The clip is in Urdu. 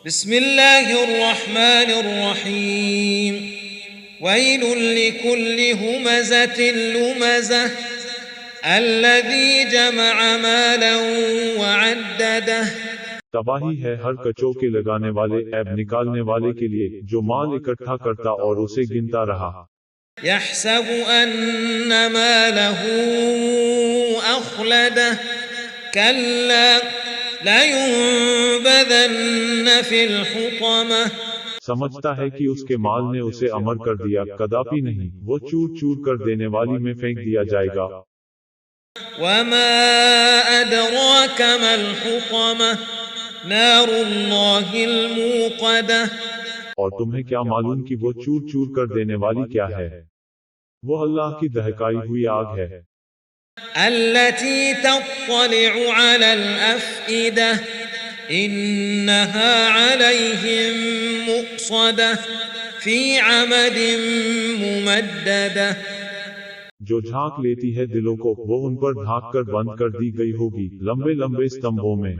بسم اللہ الرحمن الرحیم ویل لکل ہمزۃ لمزہ الذی جمع مالا وعددہ۔ تباہی ہے ہر کچو کے لگانے والے، عیب نکالنے والے کے لیے جو مال اکٹھا کرتا اور اسے گنتا رہا۔ یحسب ان مالہ اخلدہ کلا لَيُنبَذَنَّ فِي الْحُطَمَةِ۔ سمجھتا ہے کہ اس کے مال نے اسے امر کر دیا، کداپی نہیں، وہ چور چور کر دینے والی میں پھینک دیا جائے گا۔ وَمَا أَدْرَاكَ مَا الْحُطَمَةُ نَارُ اللَّهِ الْمُوقَدَةُ۔ اور تمہیں کیا معلوم کہ وہ چور چور کر دینے والی کیا ہے؟ وہ اللہ کی دہکائی ہوئی آگ ہے۔ التي تطلع على الأفئدة إنها عليهم مؤصدة في عمد ممددة۔ جو جھانک لیتی ہے دلوں کو، وہ ان پر ڈھانک کر بند کر دی گئی ہوگی، لمبے لمبے ستمبوں میں۔